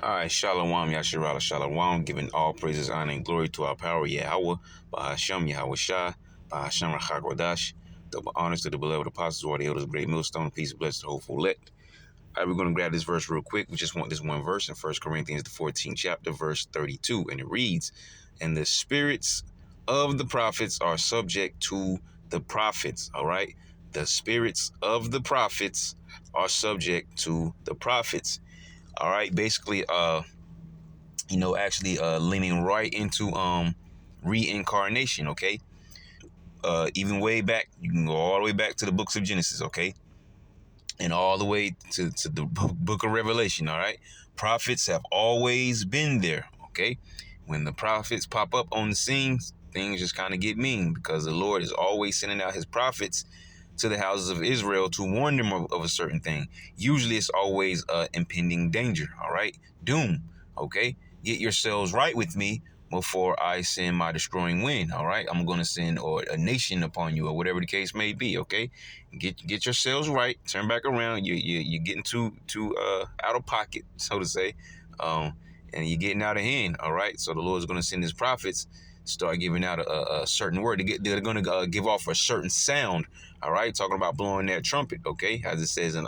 All right, Shalom, Yasharala, Shalom, giving all praises, honor, and glory to our power, Yahweh, Bahasham, Yahweh Shah, Bahasham, Rachakodash, double honors to the beloved apostles, or the elders, great millstone, peace, blessed, hopeful, elect. All right, we're going to grab this verse real quick. We just want this one verse in 1 Corinthians, the 14th chapter, verse 32, and it reads, "And the spirits of the prophets are subject to the prophets." All right, the spirits of the prophets are subject to the prophets. All right, basically, leaning right into reincarnation. Okay, even way back, you can go all the way back to the books of Genesis. Okay, and all the way to the book of Revelation. All right, prophets have always been there. Okay, when the prophets pop up on the scene, things just kind of get mean because the Lord is always sending out his prophets to the houses of Israel to warn them of a certain thing. Usually it's always impending danger. All right, doom. Okay, get yourselves right with me before I send my destroying wind. All right, I'm going to send a nation upon you, or whatever the case may be. Okay, get yourselves right. Turn back around. You're getting too out of pocket, so to say, and you're getting out of hand. All right, so the Lord is going to send his prophets, start giving out a certain word. They're going to give off a certain sound. All right, talking about blowing that trumpet. Okay, as it says in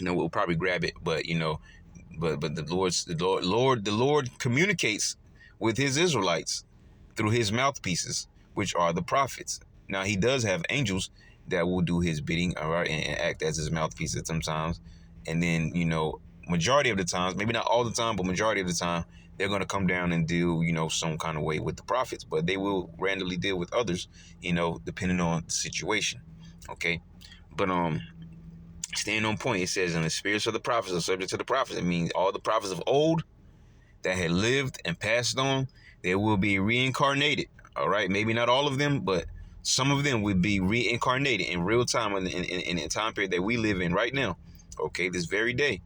we'll probably grab it, but but the Lord communicates with his Israelites through his mouthpieces, which are the prophets. Now he does have angels that will do his bidding, all right, and act as his mouthpiece at sometimes. And then, majority of the times, maybe not all the time, but majority of the time, they're going to come down and deal, some kind of way with the prophets. But they will randomly deal with others, depending on the situation. Okay. But staying on point, it says, "And the spirits of the prophets are subject to the prophets." It means all the prophets of old that had lived and passed on, they will be reincarnated. All right, maybe not all of them, but some of them will be reincarnated in real time in the time period that we live in right now. Okay, this very day,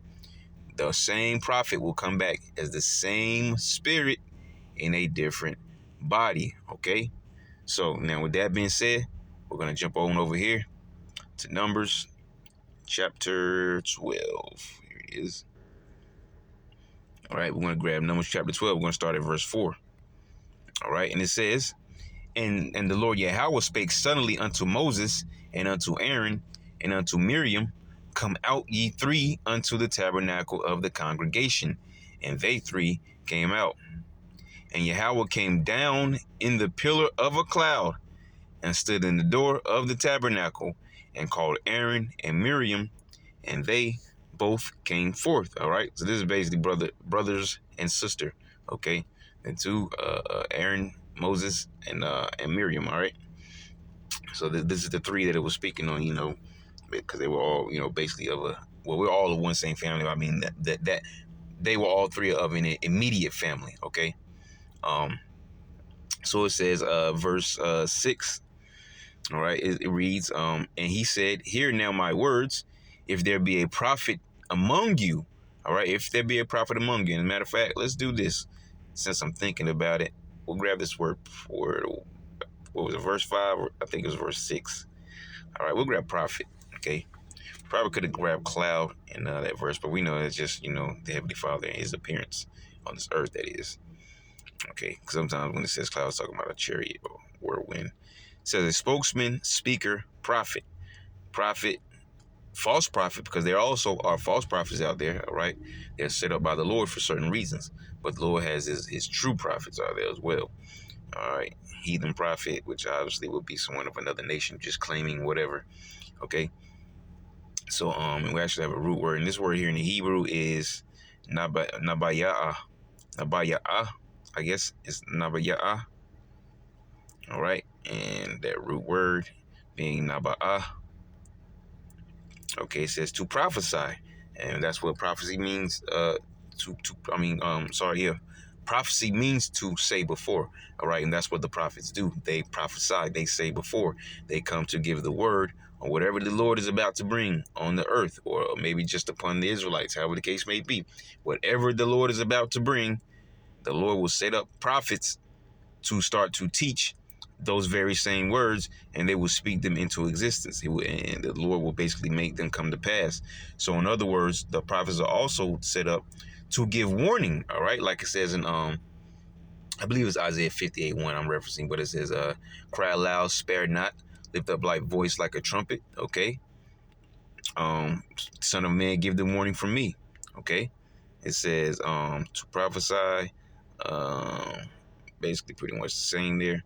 the same prophet will come back as the same spirit in a different body. Okay, so now with that being said, we're gonna jump on over here to Numbers chapter 12. Here it is. All right, we're going to grab Numbers chapter 12. We're going to start at verse 4. All right, and it says, And the Lord Yahweh spake suddenly unto Moses and unto Aaron and unto Miriam, Come out ye three unto the tabernacle of the congregation. And they three came out. And Yahweh came down in the pillar of a cloud and stood in the door of the tabernacle and called Aaron and Miriam, and they both came forth. All right, so this is basically brothers and sister. Okay, and two, Aaron, Moses, and Miriam. All right, so this is the three that it was speaking on. Because they were all basically we're all of one same family. I mean that they were all three of an immediate family. Okay, so it says verse 6. All right, it reads, and he said, Hear now my words, if there be a prophet among you. All right, if there be a prophet among you. And as a matter of fact, let's do this. Since I'm thinking about it, we'll grab this word for, what was it, verse 5? I think it was verse 6. All right, we'll grab prophet. Okay, probably could have grabbed cloud in that verse, but we know it's just, the Heavenly Father and his appearance on this earth, that is. Okay, because sometimes when it says cloud, it's talking about a chariot or whirlwind. It says a spokesman, speaker, prophet, false prophet, because there also are false prophets out there. All right, they're set up by the Lord for certain reasons, but the Lord has his true prophets out there as well. All right, heathen prophet, which obviously would be someone of another nation just claiming whatever. Okay, so and we actually have a root word, and this word here in the Hebrew is nabaya'ah. I guess it's nabaya'ah. All right, and that root word being naba'ah. Okay, it says to prophesy, and that's what prophecy means. Prophecy means to say before. All right, and that's what the prophets do. They prophesy. They say before. They come to give the word on whatever the Lord is about to bring on the earth, or maybe just upon the Israelites, however the case may be. Whatever the Lord is about to bring, the Lord will set up prophets to start to teach those very same words, and they will speak them into existence. And the Lord will basically make them come to pass. So in other words, the prophets are also set up to give warning. All right, like it says in I believe it's Isaiah 58:1 I'm referencing, but it says, cry aloud, spare not, lift up like voice like a trumpet. Okay. Son of man, give them warning from me. Okay. It says to prophesy, basically pretty much the same there.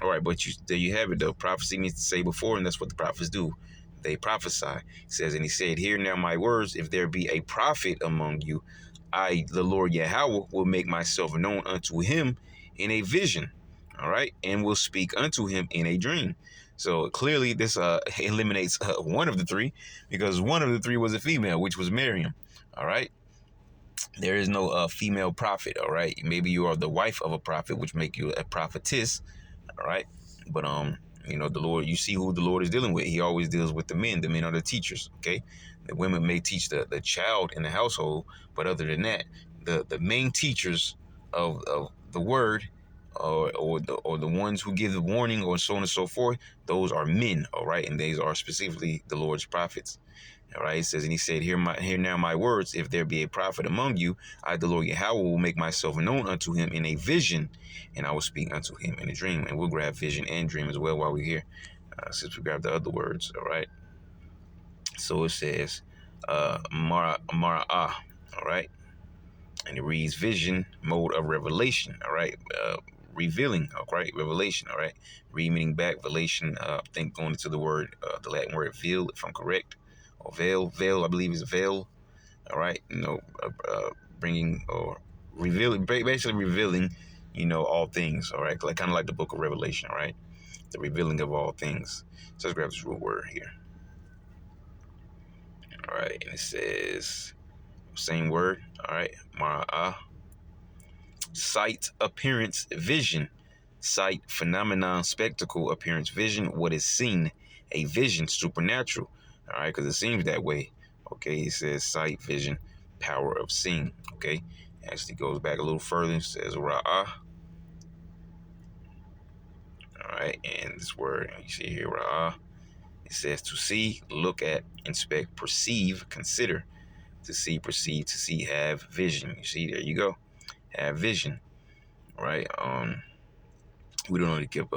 All right, but there you have it though. Prophecy means to say before, and that's what the prophets do. They prophesy. It says, and he said, hear now my words, if there be a prophet among you, I, the Lord Yahweh, will make myself known unto him in a vision. All right, and will speak unto him in a dream. So clearly this eliminates one of the three, because one of the three was a female, which was Miriam. All right. There is no female prophet. All right. Maybe you are the wife of a prophet, which make you a prophetess. All right. But the Lord, you see who the Lord is dealing with. He always deals with the men. The men are the teachers. Okay. The women may teach the child in the household, but other than that, the main teachers of the word, or the ones who give the warning, or so on and so forth, those are men. All right. And these are specifically the Lord's prophets. All right, it says, and he said, hear now my words. If there be a prophet among you, I, the Lord Yahweh, will make myself known unto him in a vision, and I will speak unto him in a dream. And we'll grab vision and dream as well while we're here, since we grab the other words. All right. So it says, Mara'ah. All right. And it reads vision, mode of revelation. All right. Revealing. All right. Revelation. All right. Meaning back, relation. I think going into the word, the Latin word veil, if I'm correct. Or veil, I believe is veil. All right, bringing or revealing, basically revealing, all things. All right, kind of like the book of Revelation. All right, the revealing of all things. So let's grab this root word here. All right, and it says same word. All right, mara'ah. Sight, appearance, vision. Sight, phenomenon, spectacle, appearance, vision. What is seen, a vision, supernatural. All right, because it seems that way. Okay, it says sight, vision, power of seeing. Okay, actually goes back a little further. It says ra'ah. All right, and this word you see here, ra'ah, it says to see, look at, inspect, perceive, consider. To see, perceive, to see, have, vision. You see, there you go, have vision. All right. We don't need to keep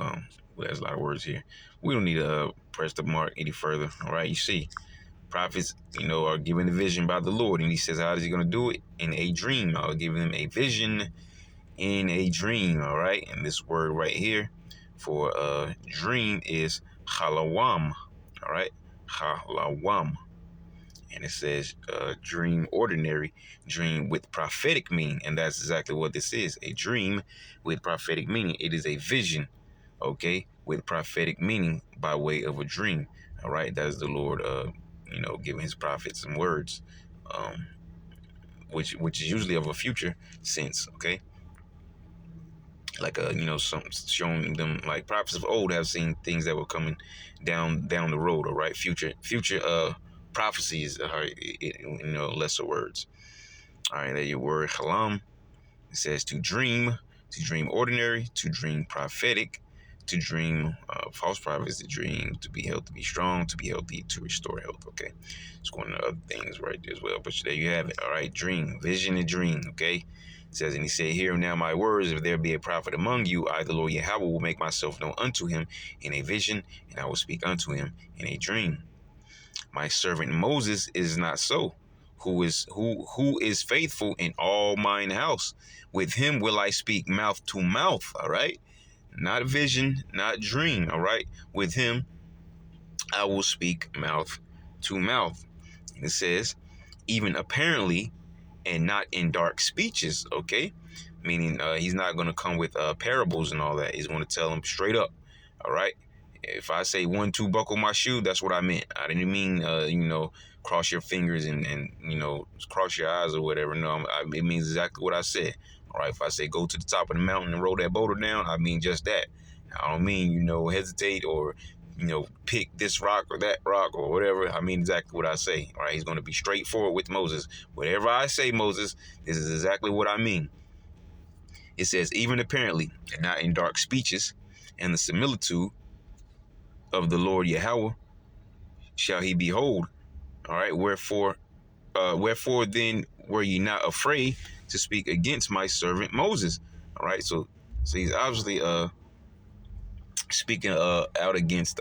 there's a lot of words here. We don't need to press the mark any further. All right, you see, prophets, are given a vision by the Lord, and he says, how is he going to do it? In a dream. I'll give them a vision in a dream. All right, and this word right here for dream is halawam. All right, halawam. And it says dream ordinary, dream with prophetic meaning. And that's exactly what this is, a dream with prophetic meaning. It is a vision, okay, with prophetic meaning by way of a dream. All right, that is the Lord, giving his prophets some words, which is usually of a future sense, okay? Like, some showing them, like prophets of old have seen things that were coming down the road, all right? Future prophecies are, lesser words. All right, there your word, halam. It says to dream ordinary, to dream prophetic, to dream false prophets, to dream, to be healthy, to be strong, to be healthy, to restore health. Okay, it's going to other things right there as well. But there you have it. All right, dream, vision, and dream. Okay, it says, and he said, hear now my words. If there be a prophet among you, I, the Lord Yahweh, will make myself known unto him in a vision, and I will speak unto him in a dream. My servant Moses is not so, who is faithful in all mine house. With him will I speak mouth to mouth. All right, not vision, not dream. All right, with him I will speak mouth to mouth. And it says, even apparently, and not in dark speeches. Okay, meaning he's not going to come with parables and all that. He's going to tell them straight up. All right. If I say 1, 2, buckle my shoe, that's what I meant. I didn't mean, cross your fingers and cross your eyes or whatever. No, it means exactly what I said. All right. If I say go to the top of the mountain and roll that boulder down, I mean just that. I don't mean, hesitate or, pick this rock or that rock or whatever. I mean exactly what I say. All right. He's going to be straightforward with Moses. Whatever I say, Moses, this is exactly what I mean. It says, even apparently, and not in dark speeches, And the similitude of the Lord Yahweh shall he behold. All right. Wherefore then were ye not afraid to speak against my servant Moses? All right. So he's obviously speaking out against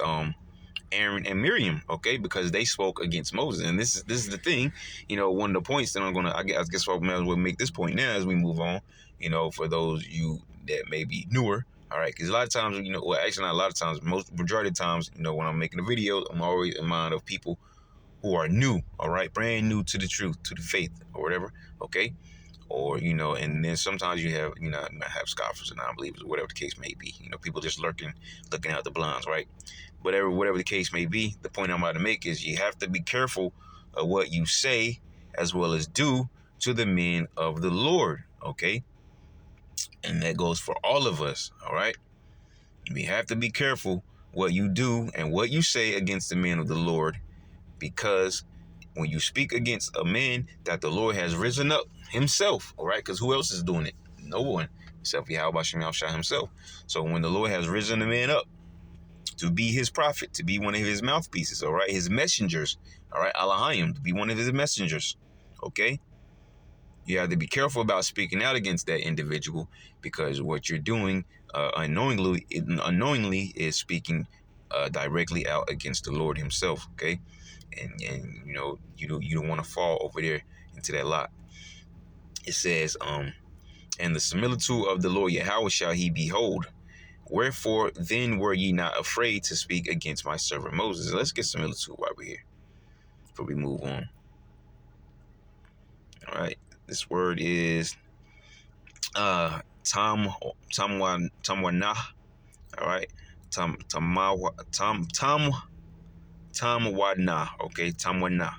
Aaron and Miriam, okay, because they spoke against Moses. And this is the thing, one of the points that I guess I might as well make this point now as we move on, for those you that may be newer. All right, because a lot of times, well, actually not a lot of times, majority of times, when I'm making a video, I'm always in mind of people who are new, all right, brand new to the truth, to the faith, or whatever, okay, or and then sometimes you have, you might have scoffers and non-believers, or whatever the case may be, people just looking out the blinds, right? Whatever the case may be, the point I'm about to make is you have to be careful of what you say as well as do to the men of the Lord, okay? And that goes for all of us, all right? We have to be careful what you do and what you say against the men of the Lord, because when you speak against a man that the Lord has risen up himself, all right? Because who else is doing it? No one, except Yahweh Shem Yahushua himself. So when the Lord has risen a man up to be his prophet, to be one of his mouthpieces, all right, his messengers, all right, Alahayim, to be one of his messengers, okay? You have to be careful about speaking out against that individual, because what you're doing unknowingly is speaking directly out against the Lord himself, okay? And you don't want to fall over there into that lot. It says, and the similitude of the Lord Yahweh shall he behold. Wherefore then were ye not afraid to speak against my servant Moses? Let's get similitude while we're here, before we move on. All right, this word is tamwanah. All right, tamwanah. Okay, tamwanah.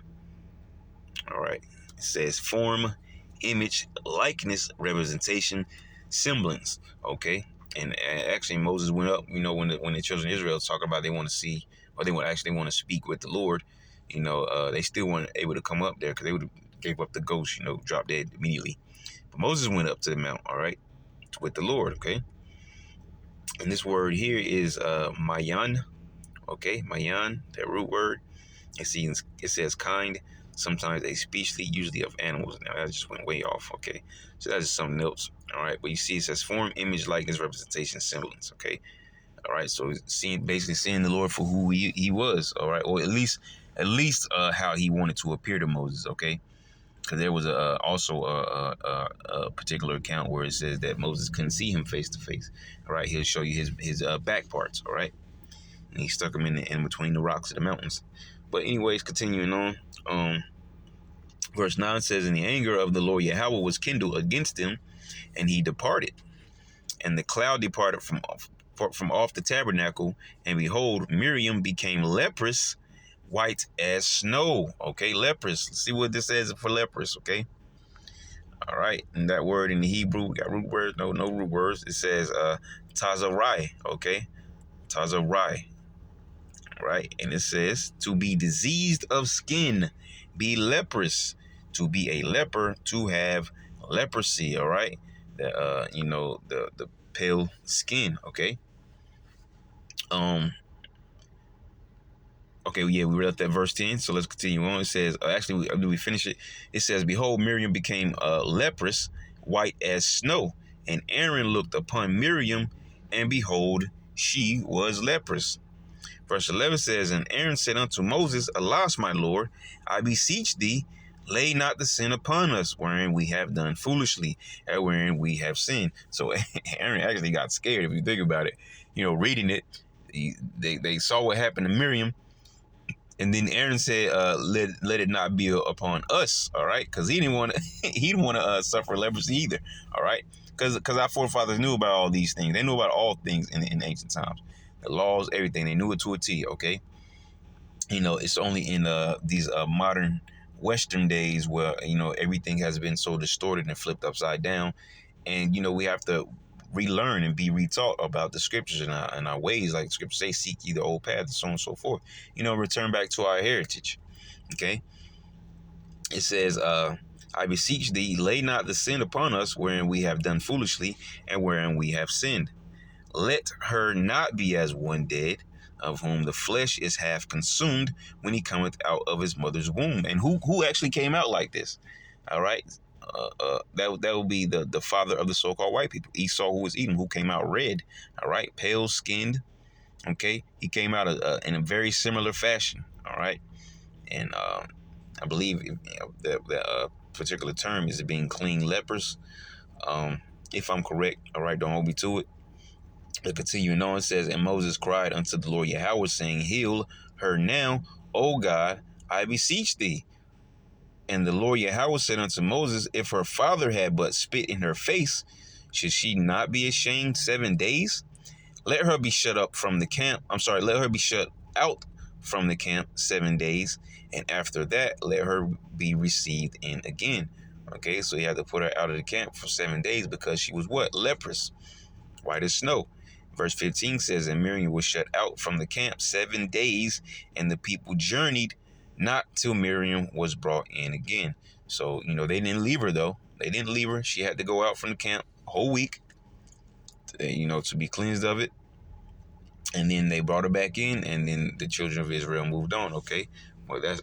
All right, it says form, image, likeness, representation, semblance. Okay. And actually, Moses went up. When the children of Israel talk about they want to see, or they want to speak with the Lord, they still weren't able to come up there because they would have gave up the ghost, dropped dead immediately. But Moses went up to the mount, all right, with the Lord, okay. And this word here is mayan, okay, mayan, that root word. It says kind. Sometimes a species, usually of animals. Now that just went way off, okay. So that's just something else, all right. But you see, it says form, image, likeness, representation, semblance, okay. All right. So basically seeing the Lord for who he was, all right, or at least how he wanted to appear to Moses, okay. Because there was also a particular account where it says that Moses couldn't see him face to face. All right. He'll show you his back parts, all right. And he stuck him in between the rocks of the mountains. But anyways, continuing on, verse 9 says, and the anger of the Lord Yahweh was kindled against him, and he departed. And the cloud departed from off the tabernacle, and behold, Miriam became leprous, white as snow. Okay, leprous. Let's see what this says for leprous, okay? All right, and that word in the Hebrew, we got root words, no root words. It says tazarai, okay? Tazarai. Right, and it says to be diseased of skin, be leprous, to be a leper, to have leprosy. All right, the pale skin. Okay. Okay, yeah, we read up that verse 10, so let's continue on. It says, we finish it? It says, behold, Miriam became leprous, white as snow, and Aaron looked upon Miriam, and behold, she was leprous. Verse 11 says, and Aaron said unto Moses, alas, my Lord, I beseech thee, lay not the sin upon us, wherein we have done foolishly, and wherein we have sinned. So Aaron actually got scared, if you think about it. Reading it, they saw what happened to Miriam, and then Aaron said, let it not be upon us, all right? Because he didn't want to suffer leprosy either, all right? Because our forefathers knew about all these things. They knew about all things in ancient times. The laws, everything. They knew it to a T, okay? It's only in these modern Western days where, everything has been so distorted and flipped upside down. And, we have to relearn and be retaught about the scriptures and our ways. Like the scriptures say, seek ye the old path, and so on and so forth. Return back to our heritage, okay? It says, I beseech thee, lay not the sin upon us wherein we have done foolishly and wherein we have sinned. let her not be as one dead, of whom the flesh is half consumed when he cometh out of his mother's womb. And who actually came out like this? All right. That would be the father of the so-called white people, Esau, who was Edom, who came out red. All right, pale skinned. Okay, he came out in a very similar fashion. All right, and I believe that particular term is being clean lepers. If I'm correct, all right, don't hold me to it. But continuing on, it says, and Moses cried unto the Lord Yahweh, saying, heal her now, O God, I beseech thee. And the Lord Yahweh said unto Moses, if her father had but spit in her face, should she not be ashamed 7 days? Let her be shut up from the camp. Let her be shut out from the camp 7 days. And after that, let her be received in again. Okay, so you had to put her out of the camp for 7 days because she was what? Leprous, white as snow. Verse 15 says, and Miriam was shut out from the camp 7 days, and the people journeyed not till Miriam was brought in again. So, they didn't leave her, though. They didn't leave her. She had to go out from the camp a whole week, to be cleansed of it. And then they brought her back in, and then the children of Israel moved on, okay? Well, that's,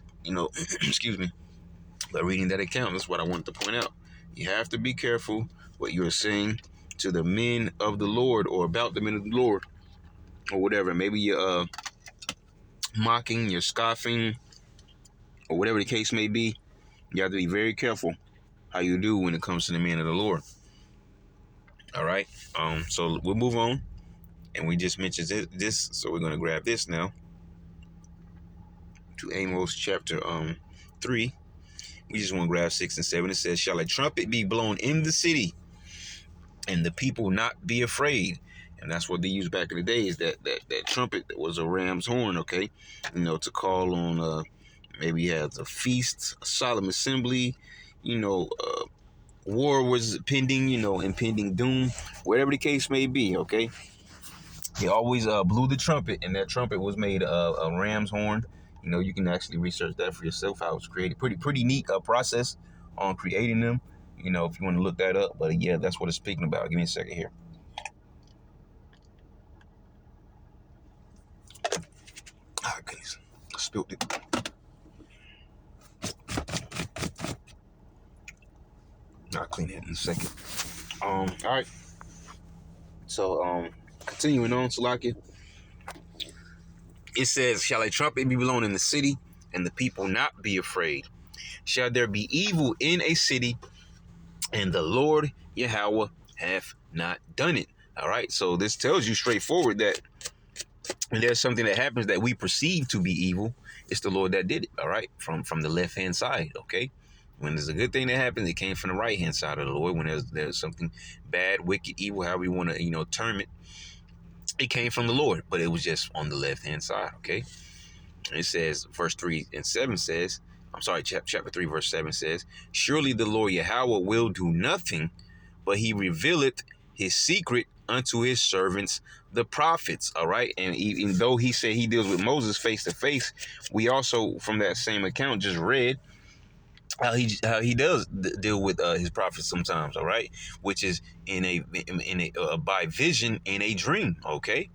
excuse me. By reading that account, that's what I wanted to point out. You have to be careful what you're saying to the men of the Lord or about the men of the Lord or whatever. Maybe you're mocking, you're scoffing, or whatever the case may be. You have to be very careful how you do when it comes to the men of the Lord. All right. So we'll move on. And we just mentioned this, so we're going to grab this now to Amos chapter 3. We just want to grab 6 and 7. It says, shall a trumpet be blown in the city, and the people not be afraid? And that's what they used back in the days, that trumpet that was a ram's horn, okay? To call on, maybe you had a feast, a solemn assembly, war was pending, impending doom, whatever the case may be, okay? He always blew the trumpet, and that trumpet was made of a ram's horn. You can actually research that for yourself, how it was created. Pretty neat process on creating them, if you want to look that up. But yeah, that's what it's speaking about. Give me a second here. Ah, goodness, I spilled it. I'll clean that in a second. All right. So, continuing on, Salakia. It says, shall a trumpet be blown in the city, and the people not be afraid? Shall there be evil in a city, and the Lord Yahweh hath not done it? All right. So this tells you straightforward that when there's something that happens that we perceive to be evil, it's the Lord that did it. All right. From the left-hand side. Okay. When there's a good thing that happens, it came from the right-hand side of the Lord. When there's something bad, wicked, evil, however you want to, term it, it came from the Lord, but it was just on the left-hand side, okay? It says, verse 3 and 7 says, chapter 3, verse 7 says, surely the Lord Yahweh will do nothing, but he revealeth his secret unto his servants, the prophets, all right? And even though he said he deals with Moses face to face, we also, from that same account, just read how he does deal with his prophets sometimes, all right, which is in a by vision in a dream, okay.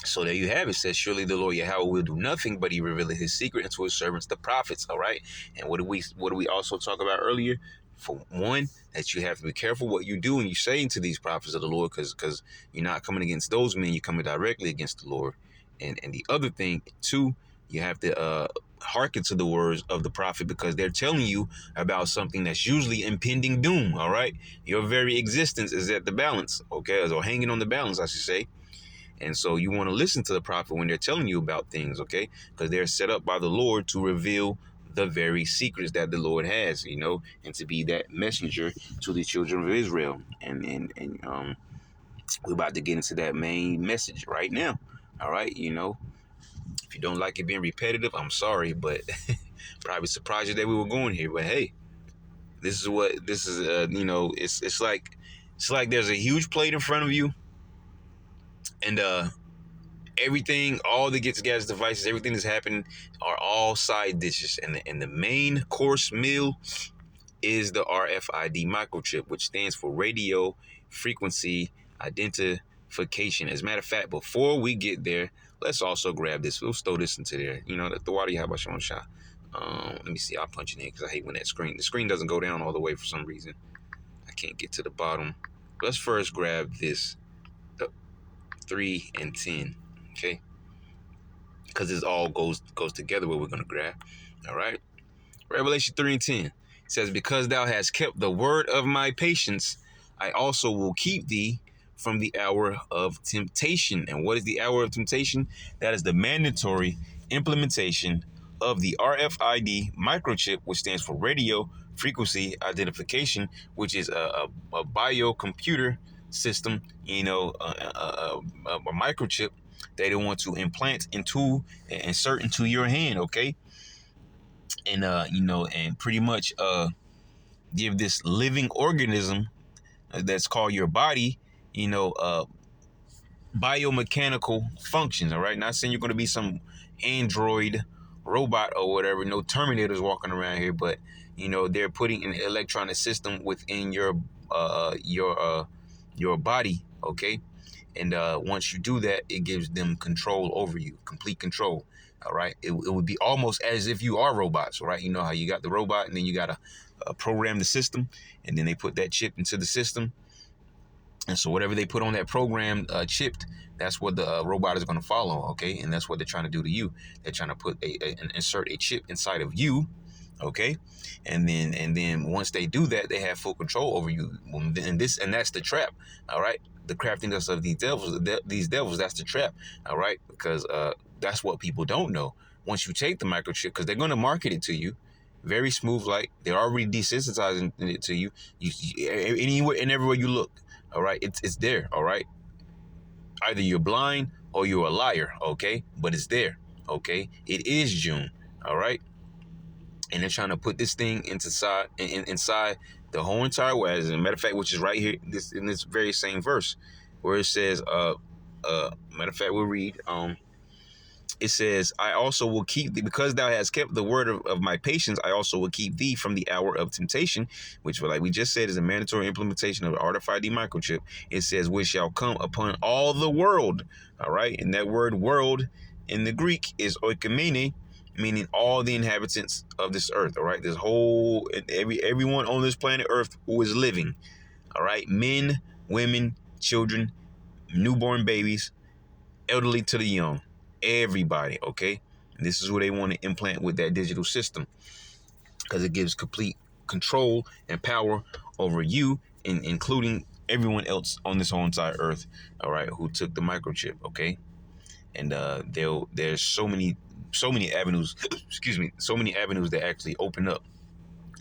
So there you have it. It says, surely the Lord Yahweh will do nothing, but he revealed his secret unto his servants, the prophets, all right. And what do we also talk about earlier? For one, that you have to be careful what you do and you say to these prophets of the Lord, because you're not coming against those men, you're coming directly against the Lord. And the other thing too, you have to hearken to the words of the prophet, because they're telling you about something that's usually impending doom, all right? Your very existence is at the balance, okay? Or hanging on the balance, I should say. And so you want to listen to the prophet when they're telling you about things, okay? Because they're set up by the Lord to reveal the very secrets that the Lord has, and to be that messenger to the children of Israel. And we're about to get into that main message right now, all right? If you don't like it being repetitive, I'm sorry, but probably surprised you that we were going here. But hey, this is it's like there's a huge plate in front of you, and everything, all the gas devices, everything that's happening are all side dishes, and the main course meal is the RFID microchip, which stands for radio frequency identification. As a matter of fact, before we get there, let's also grab this. We'll throw this into there. You know, the water you have a shot. Let me see. I'll punch it in because I hate when the screen doesn't go down all the way for some reason. I can't get to the bottom. Let's first grab this, the 3 and 10, okay? Because this all goes together. What we're gonna grab, all right? Revelation 3 and 10 says, "Because thou hast kept the word of my patience, I also will keep thee from the hour of temptation." And what is the hour of temptation? That is the mandatory implementation of the RFID microchip, which stands for radio frequency identification, which is a biocomputer system, you know, a microchip that they want to implant into, insert into your hand, okay? And you know, and pretty much give this living organism that's called your body, you know, biomechanical functions. All right, not saying you're going to be some android robot or whatever. No Terminators walking around here, but you know, they're putting an electronic system within your body. Okay, and once you do that, it gives them control over you, complete control. All right, it would be almost as if you are robots, right? You know how you got the robot, and then you gotta program the system, and then they put that chip into the system. And so whatever they put on that program chipped, that's what the robot is going to follow, okay? And that's what they're trying to do to you. They're trying to put insert a chip inside of you, okay? And then once they do that, they have full control over you. And that's the trap, all right? The craftiness of these devils, that's the trap, all right? Because that's what people don't know. Once you take the microchip, because they're going to market it to you, very smooth, like they're already desensitizing it to you. Anywhere and everywhere you look. All right, it's there. All right, either you're blind or you're a liar. Okay, but it's there. Okay, it is June. All right, and they're trying to put this thing inside the whole entire way. As a matter of fact, which is right here, in this very same verse, where it says, matter of fact, we'll read. It says, "I also will keep thee, because thou hast kept the word of my patience, I also will keep thee from the hour of temptation," which, like we just said, is a mandatory implementation of the RFID microchip. It says, "which shall come upon all the world." All right. And that word world in the Greek is oikomene, meaning all the inhabitants of this earth. All right. This whole, everyone on this planet Earth who is living. All right. Men, women, children, newborn babies, elderly to the young. Everybody, okay? And this is what they want to implant with that digital system, because it gives complete control and power over you, including everyone else on this whole entire earth, all right, who took the microchip, okay? And there's so many avenues, excuse me, so many avenues that actually open up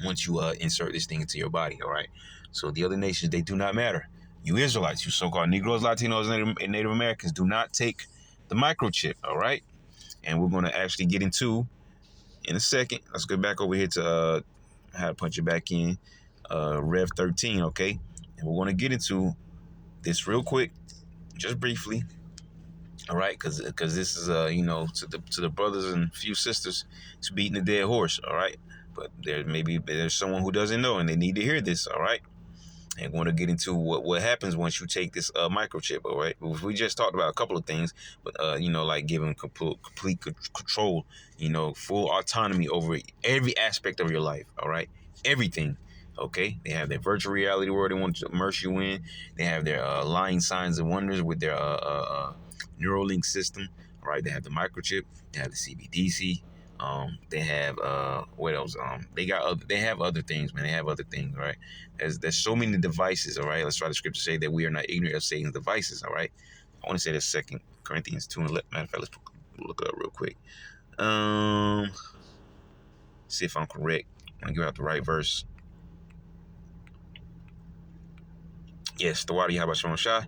once you insert this thing into your body, all right? So the other nations, they do not matter. You Israelites, you so-called Negroes, Latinos, and Native Americans, do not take the microchip, all right? And we're going to actually get into in a second. Let's go back over here to how to punch it back in, Rev 13, okay? And we're going to get into this real quick, just briefly, all right? Because this is you know, to the brothers and few sisters, it's beating a dead horse, all right? But there's someone who doesn't know, and they need to hear this, all right? And want to get into what happens once you take this microchip, all right? We just talked about a couple of things, but you know, like giving complete control, you know, full autonomy over every aspect of your life, all right? Everything, okay? They have their virtual reality world they want to immerse you in. They have their lying signs and wonders with their Neuralink system, all right? They have the microchip. They have the CBDC. They have what else? They have other things, man. They have other things, right? There's so many devices, all right. Let's try the scripture to say that we are not ignorant of Satan's devices, all right. I want to say that 2 Corinthians 2 and 11. Matter of fact, let's look it up real quick. See if I'm correct. I'm gonna give out the right verse. Yes, the water Yahweh Shalom Shah.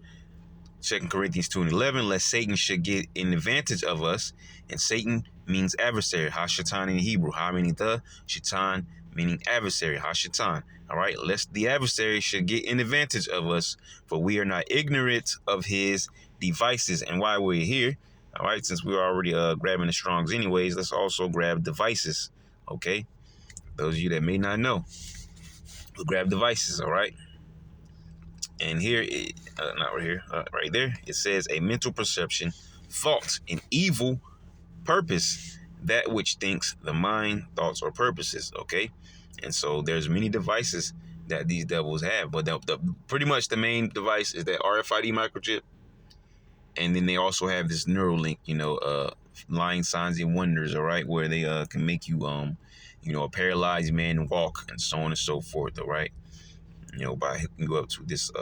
2 Corinthians 2 and 11, lest Satan should get an advantage of us. And Satan means adversary. Ha-shatan in Hebrew. Ha meaning the, shaitan meaning adversary. Ha-shatan. All right, lest the adversary should get an advantage of us, for we are not ignorant of his devices. And while we're here, all right, since we're already grabbing the Strongs anyways, let's also grab devices, okay? Those of you that may not know, we'll grab devices, all right? And here, not right here, right there, it says a mental perception, thought, an evil purpose, that which thinks, the mind, thoughts, or purposes. Okay, and so there's many devices that these devils have, but pretty much the main device is that RFID microchip, and then they also have this Neuralink, lying signs and wonders. All right, where they can make you a paralyzed man walk, and so on and so forth. All right, by hooking you up to this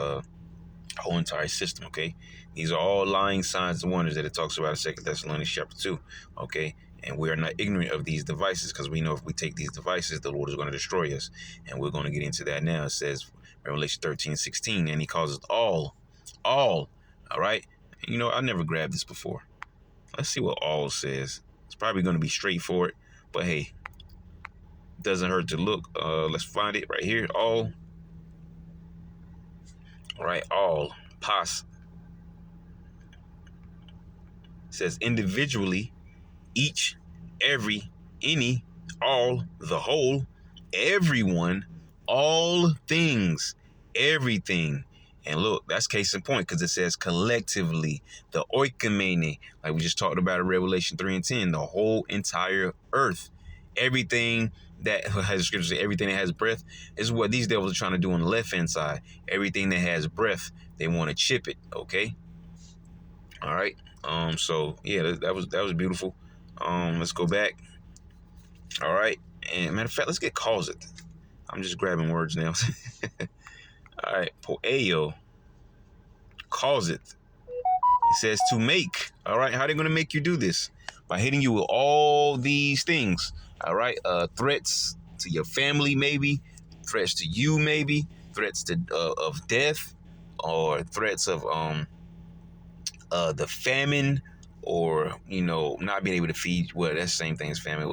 whole entire system. Okay, these are all lying signs and wonders that it talks about in 2 Thessalonians chapter 2. Okay, and we are not ignorant of these devices, because we know if we take these devices, the Lord is going to destroy us, and we're going to get into that now. It says Revelation 13:16, and he calls it all right. I never grabbed this before. Let's see what all says. It's probably going to be straightforward, but hey, doesn't hurt to look. Let's find it right here. All right, all pos says individually, each, every, any, all, the whole, everyone, all things, everything. And look, that's case in point, because it says collectively, the oikomene, like we just talked about in Revelation 3 and 10, the whole entire earth, everything that has scripture say, everything that has breath, is what these devils are trying to do on the left hand side. Everything that has breath, they want to chip it. Okay. All right. So yeah, that was beautiful. Let's go back. All right. And matter of fact, let's get calls it. I'm just grabbing words now. All right. Poeo calls it. It says to make. All right. How are they going to make you do this? By hitting you with all these things. All right. Threats to your family, maybe. Threats to you, maybe. Threats to of death, or threats of the famine, or not being able to feed. Well, that's the same thing as famine.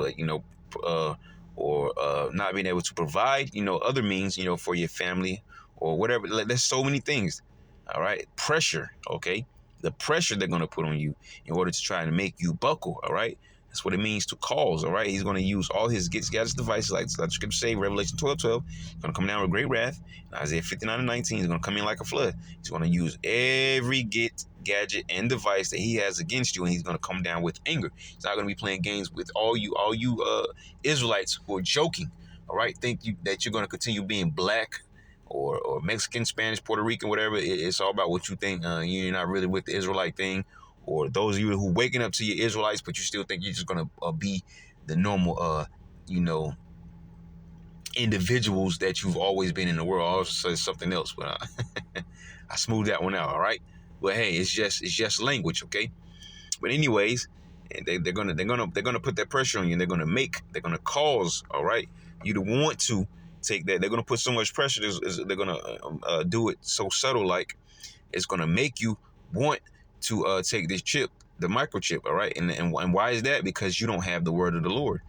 Or not being able to provide other means for your family, or whatever. There's so many things. All right, pressure. Okay, the pressure they're going to put on you in order to try to make you buckle. All right, that's what it means to cause. All right, he's going to use all his gadgets, devices, like the scripture say, Revelation 12:12. He's going to come down with great wrath. And Isaiah 59:19. He's going to come in like a flood. He's going to use every gadget and device that he has against you, and he's going to come down with anger. He's not going to be playing games with all you Israelites who are joking. All right, that you're going to continue being black, or Mexican, Spanish, Puerto Rican, whatever. It's all about what you think. You're not really with the Israelite thing. Or those of you who waking up to your Israelites, but you still think you're just going to be the normal, individuals that you've always been in the world. I also say something else, but I smoothed that one out. All right. But hey, it's just language, okay? But anyways, they're gonna put that pressure on you, and they're gonna cause, all right, you to want to take that. They're gonna put so much pressure. They're gonna do it so subtle, like it's gonna make you want to take this chip, the microchip, all right? And why is that? Because you don't have the word of the Lord.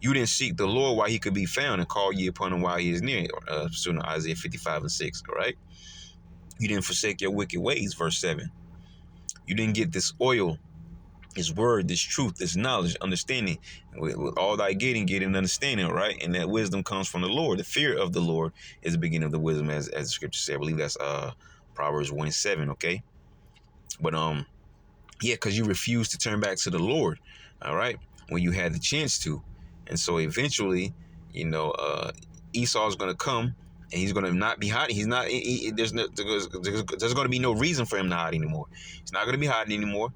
You didn't seek the Lord while he could be found, and call ye upon him while he is near. Isaiah 55:6, all right? You didn't forsake your wicked ways, verse 7. You didn't get this oil, his word, this truth, this knowledge, understanding. With all thy getting understanding, right? And that wisdom comes from the Lord. The fear of the Lord is the beginning of the wisdom, as the scripture said. I believe that's Proverbs 1:7, okay? But yeah, because you refuse to turn back to the Lord, all right, when you had the chance to. And so eventually, Esau's going to come, and he's going to not be hiding. There's going to be no reason for him to hide anymore. He's not going to be hiding anymore.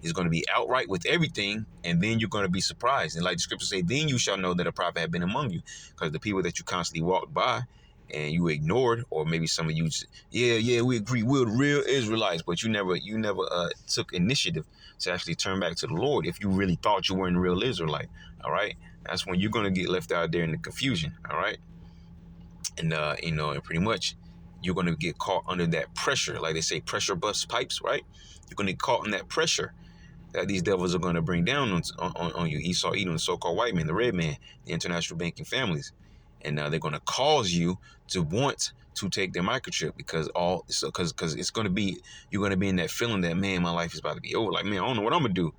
He's going to be outright with everything, and then you're going to be surprised. And like the scripture say, then you shall know that a prophet had been among you, because the people that you constantly walked by and you ignored, or maybe some of you, we agree, we're the real Israelites, but you never took initiative to actually turn back to the Lord. If you really thought you weren't a real Israelite, all right, that's when you're going to get left out there in the confusion, all right. And and pretty much you're going to get caught under that pressure, like they say, pressure busts pipes, right? You're going to get caught in that pressure that these devils are going to bring down on you. Esau, Edom, the so-called white man, the red man, the international banking families. And they're going to cause you to want to take their microchip, because it's going to be, you're going to be in that feeling that, man, my life is about to be over. Like, man, I don't know what I'm going to do.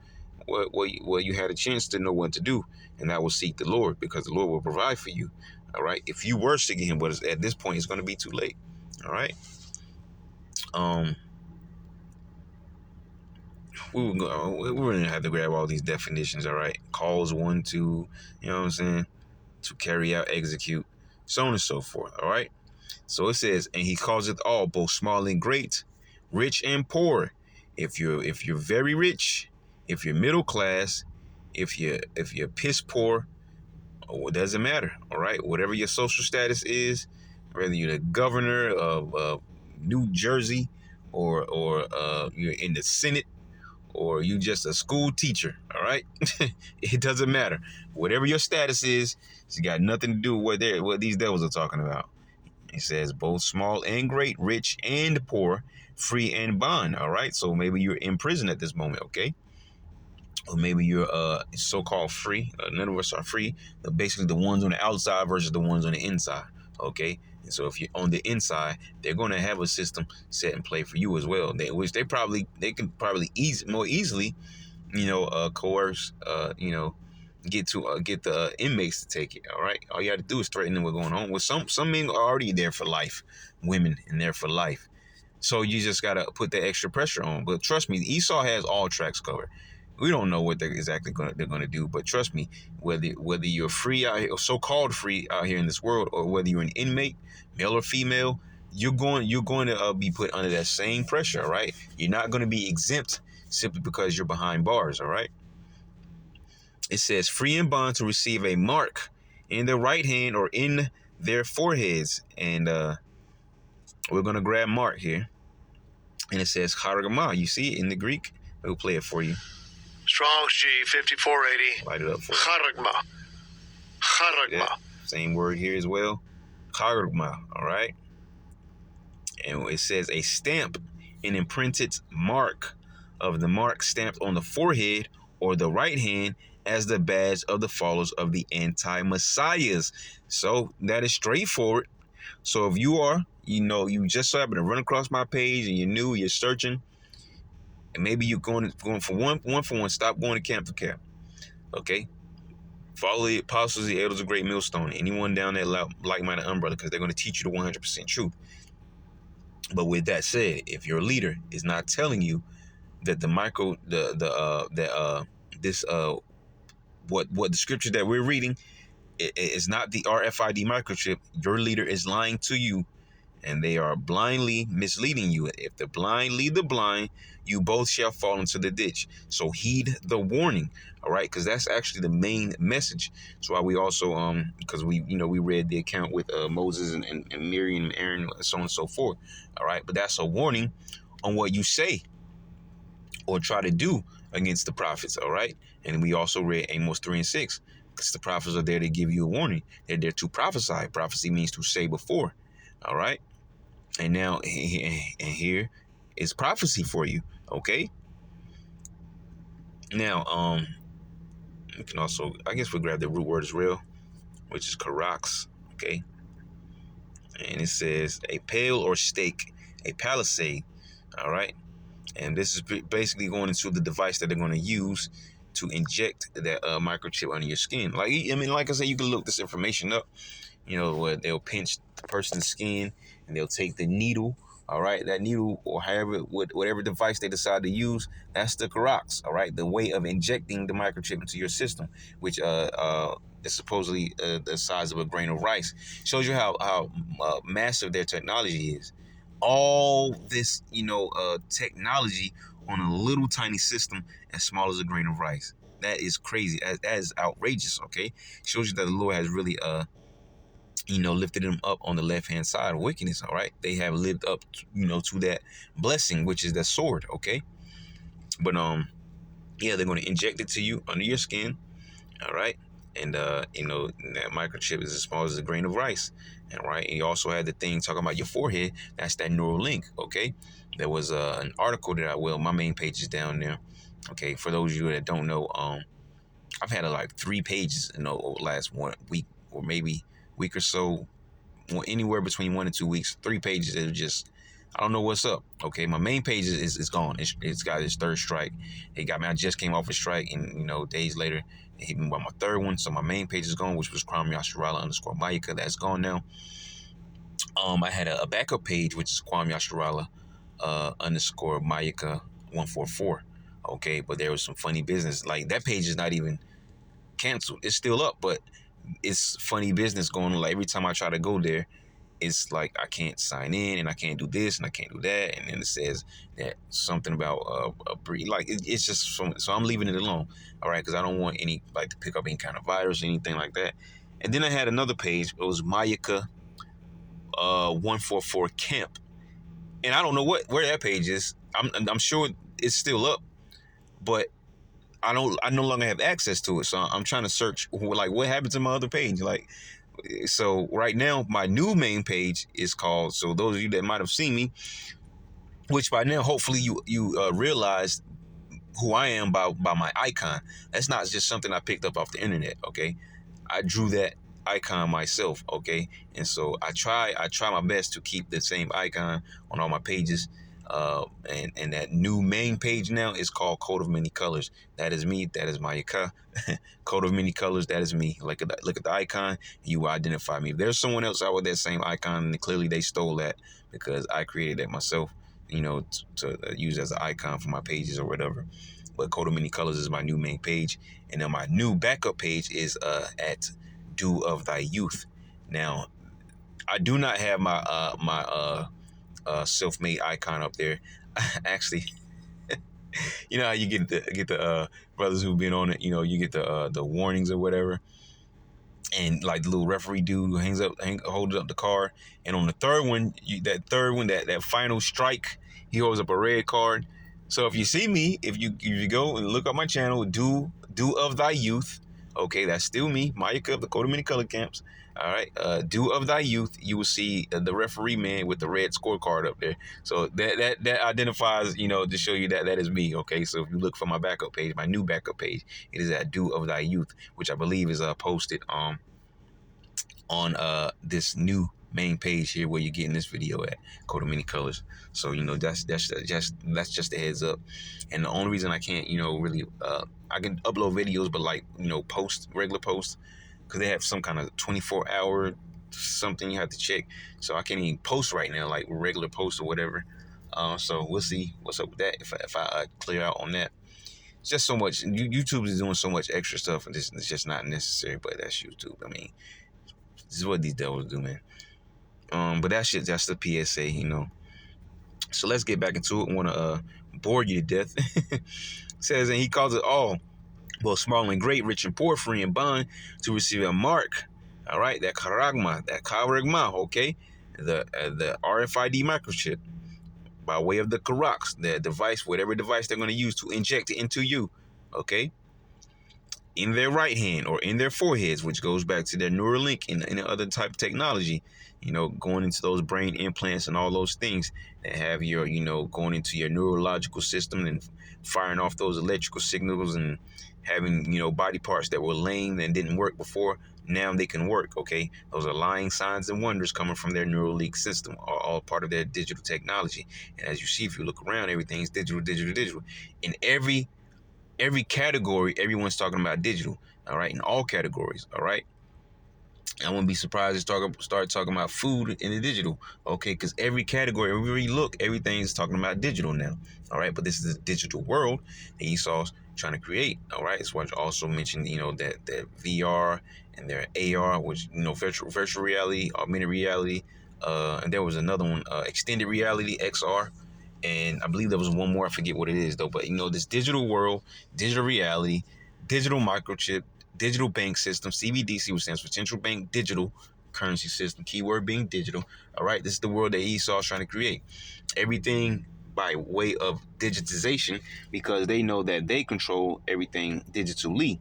Well, you had a chance to know what to do, and that will seek the Lord, because the Lord will provide for you. All right. If you were seeking him, but at this point, it's going to be too late. All right. Um, we're gonna have to grab all these definitions. All right, cause one to, you know what I'm saying, to carry out, execute, so on and so forth. All right. So it says, and he calls it all, both small and great, rich and poor. If you're very rich, if you're middle class, if you're piss poor, it doesn't matter. All right, whatever your social status is, whether you're the governor of New Jersey, or you're in the Senate, or you just a school teacher. All right, it doesn't matter. Whatever your status is, it's got nothing to do with what these devils are talking about. It says both small and great, rich and poor, free and bond. All right. So maybe you're in prison at this moment, okay? Or maybe you're so-called free. None of us are free. Basically, the ones on the outside versus the ones on the inside, okay? And so if you're on the inside, they're going to have a system set in play for you as well. Which they can probably more easily, coerce, get the inmates to take it. All right, all you have to do is threaten them what's going on. With some men are already there for life, women in there for life. So you just gotta put that extra pressure on. But trust me, Esau has all tracks covered. We don't know what they're gonna do, but trust me, whether you're free out here, or so-called free out here in this world, or whether you're an inmate, male or female, you're going to be put under that same pressure. All right, you're not going to be exempt simply because you're behind bars. All right. It says free and bond to receive a mark in their right hand or in their foreheads. And we're going to grab mark here. And it says charagma. You see it in the Greek? We'll play it for you. Strong's G 5480. Light it up for you. Charagma. Charagma. Yeah, same word here as well. Charagma. All right. And it says a stamp, an imprinted mark of the mark stamped on the forehead or the right hand as the badge of the followers of the anti-messiahs. So that is straightforward. So if you are, you just so happen to run across my page and you're searching, and maybe you're going for one, stop going to camp to camp. Okay? Follow the apostles, the elders of Great Millstone, anyone down that like-minded umbrella, because they're going to teach you the 100% truth. But with that said, if your leader is not telling you that what the scripture that we're reading is not the RFID microchip, your leader is lying to you, and they are blindly misleading you. If the blind lead the blind, you both shall fall into the ditch. So heed the warning, all right? Because that's actually the main message. That's why we also because we read the account with Moses and Miriam and Aaron, and so on and so forth, all right? But that's a warning on what you say or try to do against the prophets, all right? And we also read Amos 3 and 6, because the prophets are there to give you a warning. They're there to prophesy. Prophecy means to say before, all right? And now, and here is prophecy for you, okay? Now, you can also, I guess we'll grab the root word as real, which is karax, okay? And it says a pale or stake, a palisade, all right? And this is basically going into the device that they're going to use to inject that microchip under your skin. Like I said, you can look this information up. Where they'll pinch the person's skin and they'll take the needle. All right, that needle, or whatever device they decide to use, that's the karax. All right, the way of injecting the microchip into your system, which is supposedly the size of a grain of rice. Shows you how massive their technology is. All this, technology on a little tiny system as small as a grain of rice. That is crazy. That is outrageous. Okay, shows you that the Lord has really lifted them up on the left-hand side of wickedness. All right, they have lived up to that blessing, which is that sword. Okay, but they're going to inject it to you under your skin. All right, and that microchip is as small as a grain of rice. And right, and you also had the thing talking about your forehead. That's that neural link. Okay, there was an article my main page is down there. Okay, for those of you that don't know, I've had like 3 pages in the last 1 week, or maybe week or so, anywhere between 1 and 2 weeks. 3 pages that are just, I don't know what's up. Okay, my main page is gone. It's got its 3rd strike. It got me. I just came off a strike, and days later it hit me by my 3rd one. So my main page is gone, which was Kwame Yasharala _Mayika. That's gone now. I had a backup page, which is Kwame Yasharala underscore Mayaka 144. Okay, but there was some funny business. Like that page is not even canceled. It's still up, but it's funny business going on. Like every time I try to go there, it's like I can't sign in and I can't do this and I can't do that, and then it says that something about a breed. Like it's just so I'm leaving it alone. All right, because I don't want any like to pick up any kind of virus or anything like that. And then I had another page. It was Mayaka 144 Camp, and I don't know where that page is. I'm sure it's still up, but I no longer have access to it. So I'm trying to search like what happened to my other page. Like, so right now my new main page is called. So those of you that might have seen me, which by now hopefully you realized who I am by my icon. That's not just something I picked up off the internet. Okay, I drew that icon myself. Okay, and so I try my best to keep the same icon on all my pages. And that new main page now is called Coat of Many Colors. That is me. That is Mayaka. Coat of Many Colors. That is me. Look at the icon. You will identify me. If there's someone else out with that same icon, and clearly they stole that because I created that myself. You know, to use as an icon for my pages or whatever. But Coat of Many Colors is my new main page, and then my new backup page is at Dew of Thy Youth. Now, I do not have my self-made icon up there. Actually, you know how you get the brothers who've been on it. You know, you get the warnings or whatever, and like the little referee dude who holds up the card. And on the third one, that final strike, he holds up a red card. So if you see me, if you go and look up my channel, Dew of Thy Youth, okay, that's still me, Mayaka of the Coat of Many Color Camps. All right, Dew of Thy Youth, you will see the referee man with the red scorecard up there. So that identifies, you know, to show you that is me. Okay, so if you look for my backup page, my new backup page, it is at Dew of Thy Youth, which I believe is posted on this new main page here where you're getting this video at, Coat of Many Colors. So you know that's just a heads up. And the only reason I can't, you know, really I can upload videos, but like, you know, regular posts, because they have some kind of 24-hour something you have to check. So I can't even post right now like regular posts or whatever. So we'll see what's up with that if I clear out on that. It's just so much. YouTube is doing so much extra stuff, and it's just not necessary. But that's YouTube. I mean, this is what these devils do, man. But that's the PSA, you know. So let's get back into it. I want to bore you to death. Says, and he calls it all, both small and great, rich and poor, free and bond, to receive a mark. All right, that karagma, okay, the RFID microchip by way of the Karax, the device, whatever device they're going to use to inject it into you, okay, in their right hand or in their foreheads, which goes back to their Neuralink and any other type of technology, you know, going into those brain implants and all those things that have your, you know, going into your neurological system and firing off those electrical signals and having, you know, body parts that were lame and didn't work before. Now they can work, okay? Those are lying signs and wonders coming from their Neuralink system, all part of their digital technology. And as you see, if you look around, everything's digital. In every category, everyone's talking about digital, all right? In all categories, all right? I wouldn't be surprised to start talking about food in the digital, okay? Because every category, everywhere you look, everything's talking about digital now, all right? But this is a digital world that Esau's trying to create, all right? It's what also mentioned, you know, that VR and their AR, which, you know, virtual reality, augmented reality, and there was another one, extended reality, XR. And I believe there was one more. I forget what it is, though. But, you know, this digital world, digital reality, digital microchip, digital bank system, CBDC, which stands for Central Bank Digital Currency System, keyword being digital. All right, this is the world that Esau is trying to create. Everything by way of digitization, because they know that they control everything digitally.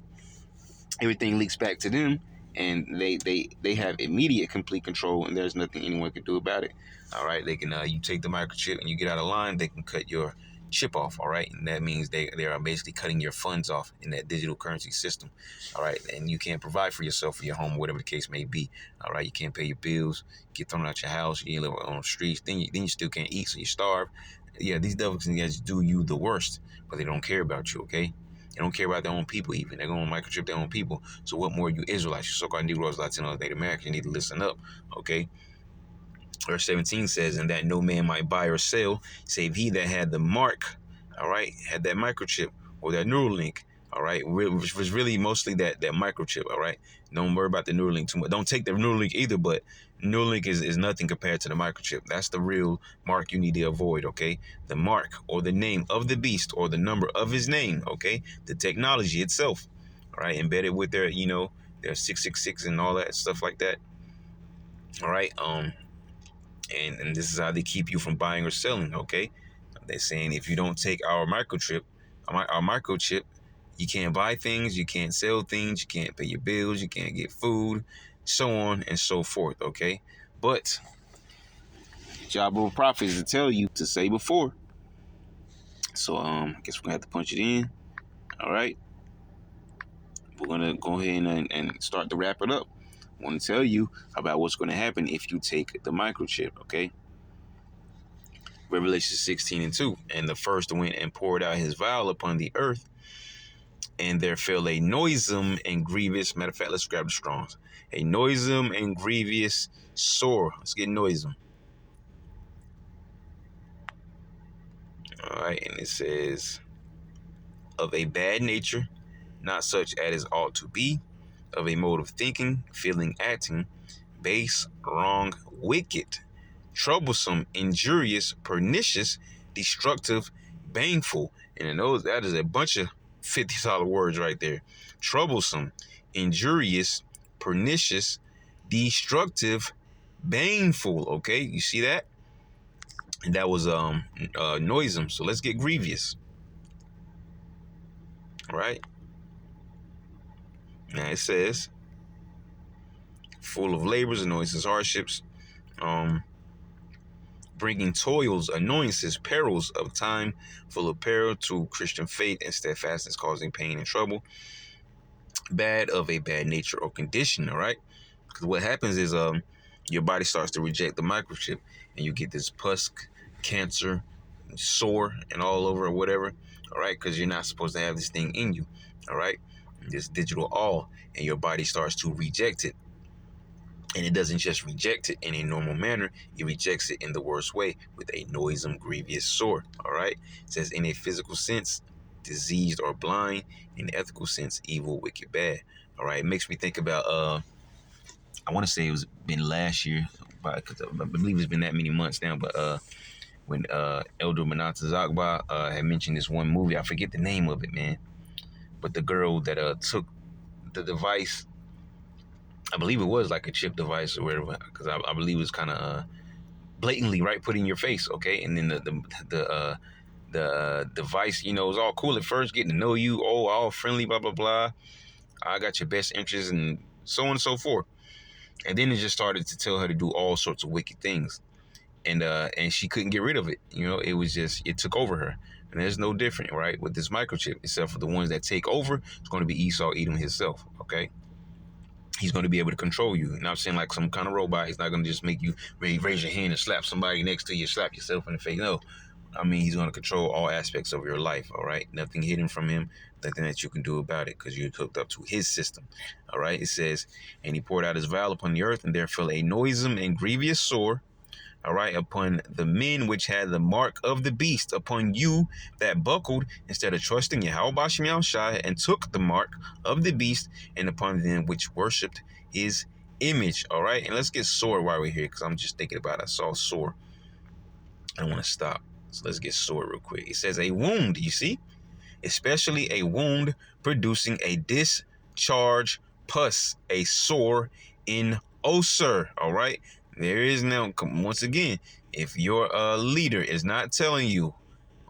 Everything leaks back to them, and they have immediate complete control, and there's nothing anyone can do about it. All right, they can you take the microchip and you get out of line, they can cut your chip off. All right, and that means they are basically cutting your funds off in that digital currency system. All right, and you can't provide for yourself, for your home, whatever the case may be. All right, you can't pay your bills, get thrown out your house, you live on the streets, then you still can't eat, so you starve. Yeah, these devils can just do you the worst, but they don't care about you. Okay. They don't care about their own people even. They're going to microchip their own people. So what more you Israelites, you so-called Negroes, Latinos, Native Americans, you need to listen up, okay? Verse 17 says, and that no man might buy or sell, save he that had the mark, all right, had that microchip or that Neuralink, all right, which was really mostly that microchip, all right. Don't worry about the Neuralink too much. Don't take the Neuralink either, but Neuralink is nothing compared to the microchip. That's the real mark you need to avoid, okay? The mark or the name of the beast or the number of his name, okay? The technology itself, all right, embedded with their, their 666 and all that stuff like that, all right. And this is how they keep you from buying or selling, okay? They're saying if you don't take our microchip, you can't buy things, you can't sell things, you can't pay your bills, you can't get food, so on and so forth, okay? But job of a prophet is to tell you to say before. So I guess we're gonna have to punch it in. All right. We're gonna go ahead and start to wrap it up. I want to tell you about what's going to happen if you take the microchip, okay? Revelation 16:2. And the first went and poured out his vial upon the earth, and there fell a noisome and grievous, matter of fact, let's grab the Strongs. A noisome and grievous sore. Let's get noisome. All right, and it says, of a bad nature, not such as ought to be, of a mode of thinking, feeling, acting, base, wrong, wicked, troublesome, injurious, pernicious, destructive, baneful. And that is a bunch of $50 words right there. Troublesome, injurious, pernicious, destructive, baneful. Okay, you see that? And that was noisome. So let's get grievous. All right. Now it says, full of labors, annoyances, hardships, bringing toils, annoyances, perils of time, full of peril to Christian faith and steadfastness, causing pain and trouble, bad of a bad nature or condition, all right? Because what happens is your body starts to reject the microchip, and you get this pus, cancer, sore, and all over or whatever, all right? Because you're not supposed to have this thing in you, all right? This digital all, and your body starts to reject it. And it doesn't just reject it in a normal manner, it rejects it in the worst way with a noisome, grievous sore. All right. It says in a physical sense, diseased or blind. In the ethical sense, evil, wicked, bad. All right. It makes me think about I want to say it was been last year, because I believe it's been that many months now, but when Elder Manata Zagba had mentioned this one movie, I forget the name of it, man. But the girl that took the device, I believe it was like a chip device or whatever, because I believe it was kind of blatantly right put in your face, okay? And then the device, it was all cool at first, getting to know you, all friendly, blah blah blah. I got your best interests and so on and so forth. And then it just started to tell her to do all sorts of wicked things, and she couldn't get rid of it. It was just, it took over her. And there's no different, right, with this microchip, except for the ones that take over. It's going to be Esau Edom himself, okay? He's going to be able to control you. And I'm saying like some kind of robot. He's not going to just make you raise your hand and slap somebody next to you, slap yourself in the face. No. I mean, he's going to control all aspects of your life, all right? Nothing hidden from him, nothing that you can do about it, because you're hooked up to his system, all right? It says, and he poured out his vial upon the earth, and there fell a noisome and grievous sore, all right, upon the men which had the mark of the beast, upon you that buckled instead of trusting Yahweh Bashim Yahushai and took the mark of the beast, and upon them which worshipped his image, all right? And let's get sore while we're here, because I'm just thinking about it. I saw sore. I want to stop. So let's get sore real quick. It says a wound, you see? Especially a wound producing a discharge pus, a sore in ulcer, all right? There is now, once again, if your leader is not telling you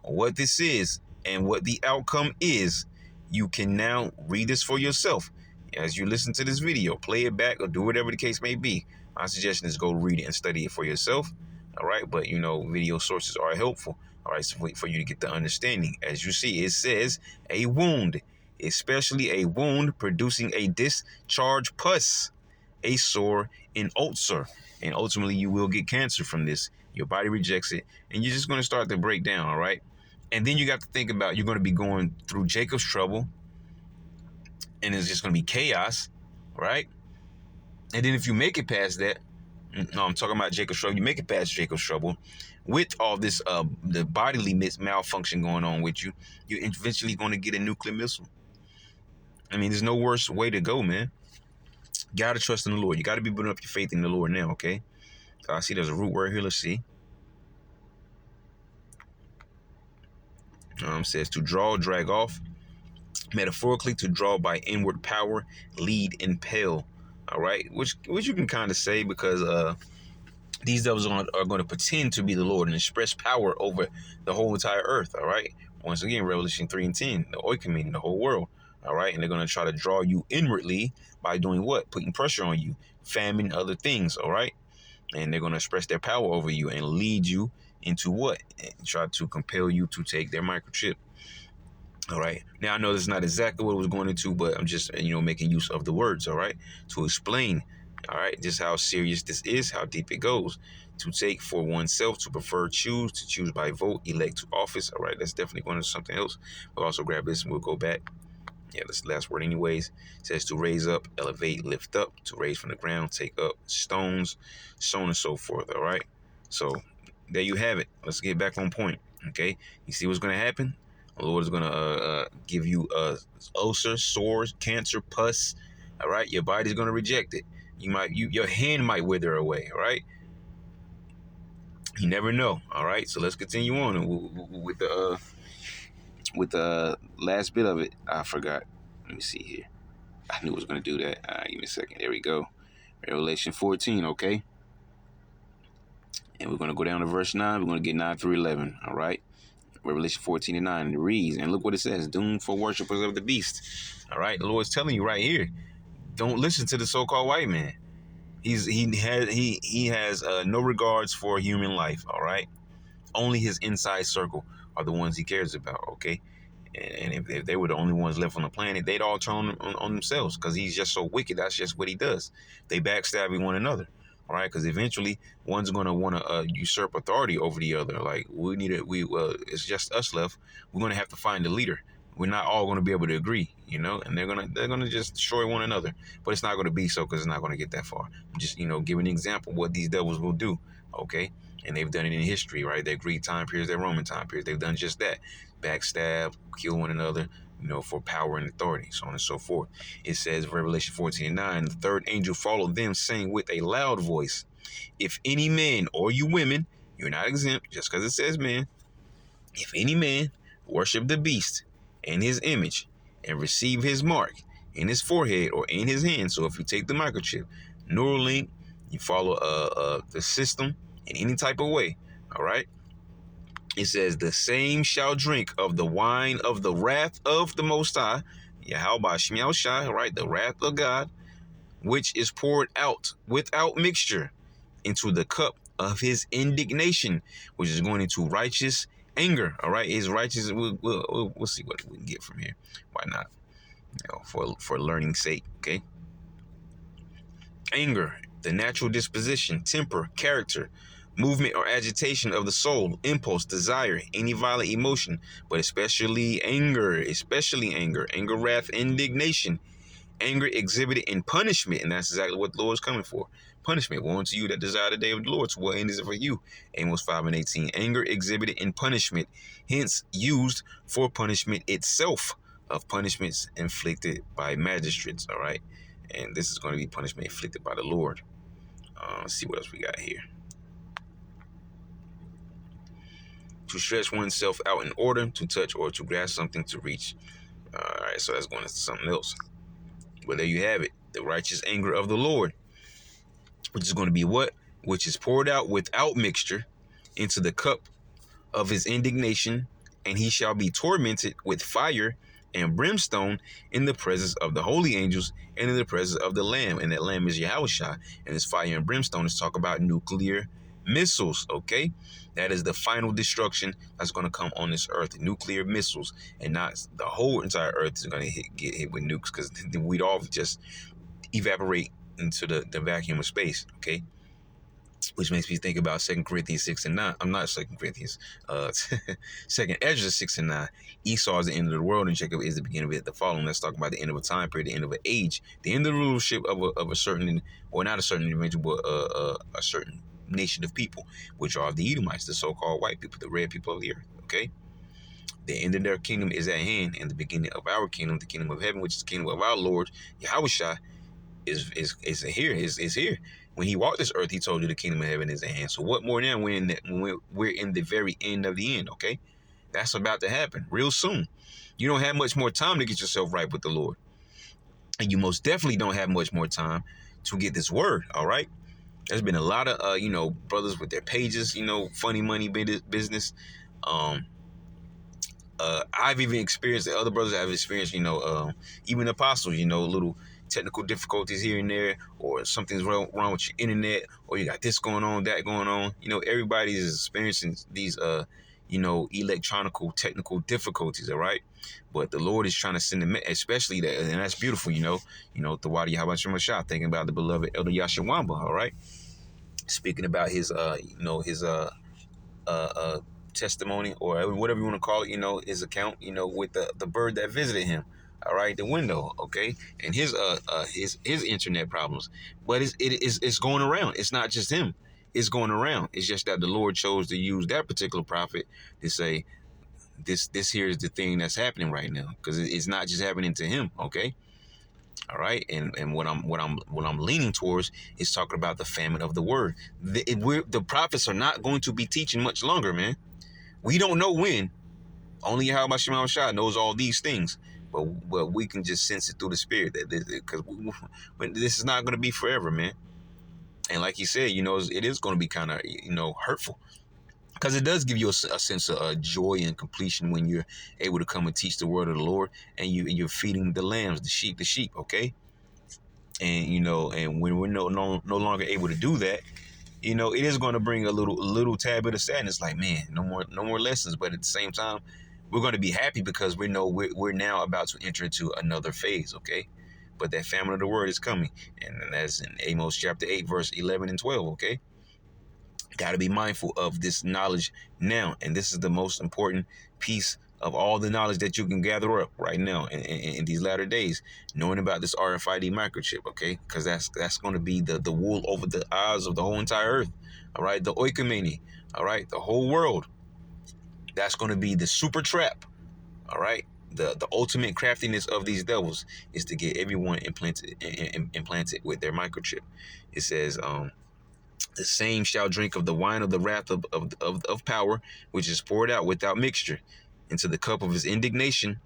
what this is and what the outcome is, you can now read this for yourself. As you listen to this video, play it back or do whatever the case may be. My suggestion is go read it and study it for yourself. All right. But, video sources are helpful. All right. So for you to get the understanding. As you see, it says a wound, especially a wound producing a discharge pus, a sore in ulcer. And ultimately, you will get cancer from this. Your body rejects it, and you're just going to start to break down, all right? And then you got to think about, you're going to be going through Jacob's trouble, and it's just going to be chaos, right? And then if you make it past that, No, I'm talking about Jacob's trouble. You make it past Jacob's trouble, with all this the bodily malfunction going on with you, you're eventually going to get a nuclear missile. I mean, there's no worse way to go, man. You gotta trust in the Lord. You gotta be building up your faith in the Lord now, okay? So I see there's a root word here. Let's see. Says to draw, drag off. Metaphorically, to draw by inward power, lead, impel. All right, which you can kind of say because these devils are going to pretend to be the Lord and express power over the whole entire earth. All right. Once again, Revelation 3 and 10, the oikoumene, the whole world. All right. And they're going to try to draw you inwardly by doing what? Putting pressure on you, famine, other things. All right. And they're going to express their power over you and lead you into what? And try to compel you to take their microchip. All right. Now, I know this is not exactly what it was going into, but I'm just, making use of the words, all right, to explain, all right, just how serious this is, how deep it goes. To take for oneself, to prefer, choose, to choose by vote, elect to office. All right. That's definitely going to something else. We'll also grab this and we'll go back. Yeah, that's the last word anyways. It says to raise up, elevate, lift up, to raise from the ground, take up stones, so on and so forth. All right. So there you have it. Let's get back on point. Okay. You see what's going to happen? The Lord is going to give you ulcer, sores, cancer, pus. All right. Your body's going to reject it. Your hand might wither away. All right. You never know. All right. So let's continue on with the last bit of it. I forgot. Let me see here. I knew it was going to do that. Give me a second. There we go. Revelation 14. Okay. And we're going to go down to verse 9. We're going to get 9 through 11. All right. Revelation 14 and 9, it reads, and look what it says, doomed for worshipers of the beast. All right, the Lord's telling you right here, don't listen to the so-called white man. He has no regards for human life. All right, only his inside circle are the ones he cares about. Okay, and if they were the only ones left on the planet, they'd all turn on themselves because he's just so wicked. That's just what he does. They backstab one another. All right, because eventually one's going to want to usurp authority over the other. Like it's just us left. We're going to have to find a leader. We're not all going to be able to agree, and they're gonna just destroy one another. But it's not going to be so because it's not going to get that far. I'm just giving an example of what these devils will do. Okay, and they've done it in history, right? Their Greek time periods, their Roman time periods, they've done just that: backstab, kill one another. For power and authority, so on and so forth. It says, Revelation 14 and 9, the third angel followed them, saying with a loud voice, if any man or you women, you're not exempt, just because it says man, if any man worship the beast and his image and receive his mark in his forehead or in his hand, so if you take the microchip, Neuralink, you follow the system in any type of way, all right? It says, the same shall drink of the wine of the wrath of the Most High, Yahweh Shemiel Shai, right? The wrath of God, which is poured out without mixture into the cup of his indignation, which is going into righteous anger, all right? His righteous, we'll see what we can get from here. Why not? For learning's sake, okay? Anger, the natural disposition, temper, character, movement or agitation of the soul, impulse, desire, any violent emotion, but especially anger, anger, wrath, indignation, anger exhibited in punishment, and that's exactly what the Lord is coming for. Punishment, woe unto you that desire the day of the Lord, so what end is it for you? Amos 5 and 18, anger exhibited in punishment, hence used for punishment itself, of punishments inflicted by magistrates, all right? And this is going to be punishment inflicted by the Lord. Let's see what else we got here. To stretch oneself out in order to touch or to grasp something to reach. All right, so that's going into something else. But there you have it. The righteous anger of the Lord, which is going to be what? Which is poured out without mixture into the cup of his indignation, and he shall be tormented with fire and brimstone in the presence of the holy angels and in the presence of the Lamb. And that Lamb is Yahushua. And this fire and brimstone is talk about nuclear missiles, okay? That is the final destruction that's going to come on this earth, nuclear missiles, and not the whole entire earth is going to get hit with nukes, because we'd all just evaporate into the vacuum of space, okay? which makes me think about 2 Corinthians 6 and 9. I'm not 2 Corinthians, 2 Ezra 6 and 9. Esau is the end of the world, and Jacob is the beginning of it. The following, let's talk about the end of a time period, the end of an age, the end of the rulership of a certain, or not a certain individual, but a certain nation of people, which are the Edomites, the so-called white people, the red people of the earth. Okay, the end of their kingdom is at hand, and the beginning of our kingdom, the kingdom of heaven, which is the kingdom of our Lord Yahushua, is here. Is here. When he walked this earth, he told you the kingdom of heaven is at hand. So what more now when we're in the very end of the end? Okay, that's about to happen real soon. You don't have much more time to get yourself right with the Lord, and you most definitely don't have much more time to get this word. All right. There's been a lot of brothers with their pages, funny money business. I've even experienced, the other brothers have experienced, even apostles, little technical difficulties here and there, or something's wrong with your internet, or you got this going on, that going on. Everybody is experiencing these, electronical technical difficulties, all right? But the Lord is trying to send them, especially that, and that's beautiful, the Wadi Habashimashah, thinking about the beloved Elder Yashawamba, all right? Speaking about his, testimony, or whatever you want to call it, his account, with the bird that visited him, all right, the window, okay, and his internet problems. But it's going around. It's not just him. It's going around. It's just that the Lord chose to use that particular prophet to say this here is the thing that's happening right now, because it's not just happening to him, okay. All right, and what I'm leaning towards is talking about the famine of the word. The prophets are not going to be teaching much longer, man. We don't know when. Only Yahweh Shema Shah knows all these things, but we can just sense it through the spirit that because this is not going to be forever, man. And like he said, it is going to be kind of hurtful, because it does give you a sense of joy and completion when you're able to come and teach the word of the Lord, and you're feeding the lambs, the sheep, okay? And and when we're no longer able to do that, it is going to bring a little tad bit of sadness, like, man, no more lessons. But at the same time, we're going to be happy because we know we're now about to enter into another phase, okay? But that famine of the word is coming, and that's in Amos chapter 8, verse 11 and 12, okay? Got to be mindful of this knowledge now, and this is the most important piece of all the knowledge that you can gather up right now in these latter days, knowing about this RFID microchip, okay? Because that's going to be the wool over the eyes of the whole entire earth, all right? The oikoumene, all right? The whole world. That's going to be the super trap, all right? The ultimate craftiness of these devils is to get everyone implanted with their microchip. It says, the same shall drink of the wine of the wrath of power, which is poured out without mixture, into the cup of his indignation,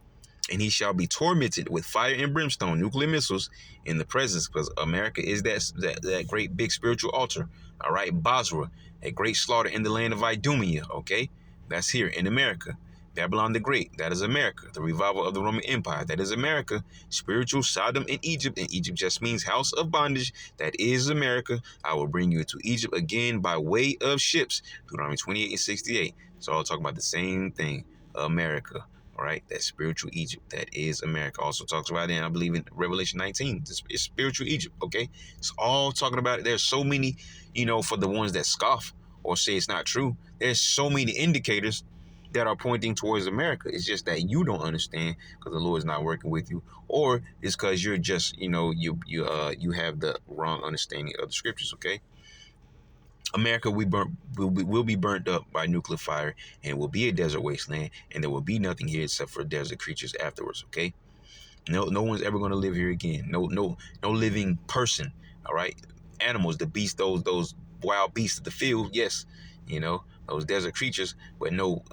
and he shall be tormented with fire and brimstone, nuclear missiles, in the presence, because America is that great big spiritual altar, all right? Basra, a great slaughter in the land of Idumea, okay? That's here in America. Babylon the Great, that is America. The revival of the Roman Empire, that is America. Spiritual Sodom in Egypt, and Egypt just means house of bondage, that is America. I will bring you into Egypt again by way of ships. Deuteronomy 28 and 68. So I'll talk about the same thing, America, all right? That spiritual Egypt, that is America. Also talks about it, and I believe in Revelation 19, it's spiritual Egypt, okay? It's all talking about it. There's so many, for the ones that scoff or say it's not true, there's so many indicators that are pointing towards America. It's just that you don't understand because the Lord is not working with you, or it's because you're just, you have the wrong understanding of the scriptures, okay? America will be burnt up by nuclear fire, and will be a desert wasteland, and there will be nothing here except for desert creatures afterwards, okay? No one's ever going to live here again. No living person, all right? Animals, the beasts, those wild beasts of the field, yes, those desert creatures, but no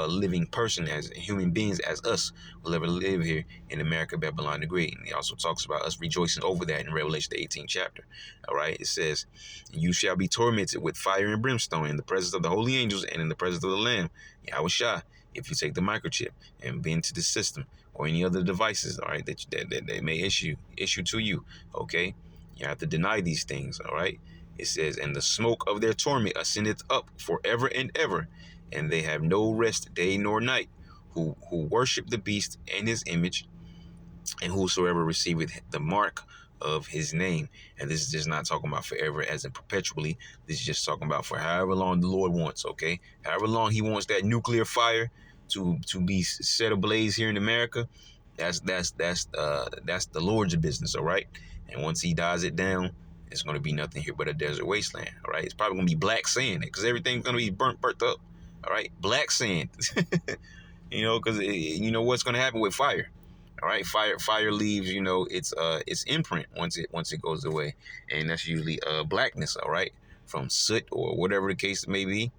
living person as human beings as us will ever live here in America, Babylon the Great. And he also talks about us rejoicing over that in Revelation the 18th chapter. All right, it says, you shall be tormented with fire and brimstone in the presence of the holy angels and in the presence of the Lamb, Yahushua, if you take the microchip and be into the system or any other devices, all right, that they may issue to you, okay? You have to deny these things, all right? It says, and the smoke of their torment ascendeth up forever and ever, and they have no rest day nor night, who worship the beast and his image, and whosoever receiveth the mark of his name. And this is just not talking about forever as in perpetually. This is just talking about for however long the Lord wants, okay? However long he wants that nuclear fire to be set ablaze here in America, that's the Lord's business, all right? And once he dies it down, it's going to be nothing here but a desert wasteland, all right? It's probably going to be black sand because everything's going to be burnt up, all right? Black sand, you know, because you know what's going to happen with fire. All right, fire leaves, you know, its imprint once it goes away, and that's usually blackness. All right, from soot or whatever the case may be.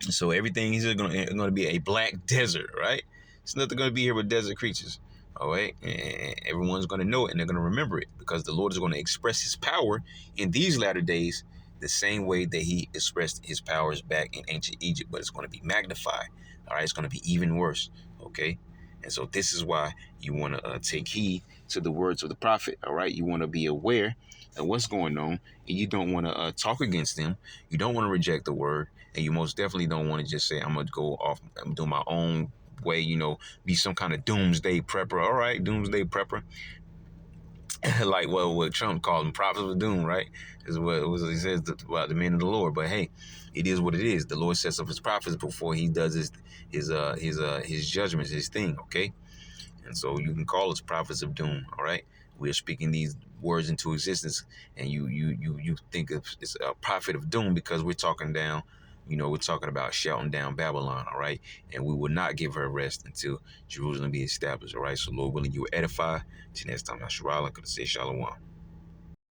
So everything is going to be a black desert, right? It's nothing going to be here but desert creatures. All right, and everyone's going to know it and they're going to remember it because the Lord is going to express His power in these latter days the same way that He expressed His powers back in ancient Egypt, but it's going to be magnified. All right, it's going to be even worse. Okay. And so this is why you want to take heed to the words of the prophet, all right? You want to be aware of what's going on, and you don't want to talk against them. You don't want to reject the word, and you most definitely don't want to just say, I'm going to go off, I'm doing my own way, you know, be some kind of doomsday prepper. All right, doomsday prepper. Like what Trump called them, prophets of doom, right? Is what it was, he says about the men of the Lord. But hey, it is what it is. The Lord sets up His prophets before He does his judgments, His thing. Okay, and so you can call us prophets of doom. All right, we are speaking these words into existence, and you think it's a prophet of doom because we're talking down. You know, we're talking about shouting down Babylon, all right? And we will not give her rest until Jerusalem be established, all right? So, Lord willing, you will edify. Till next time, I'm Sherrod. I could say shalom.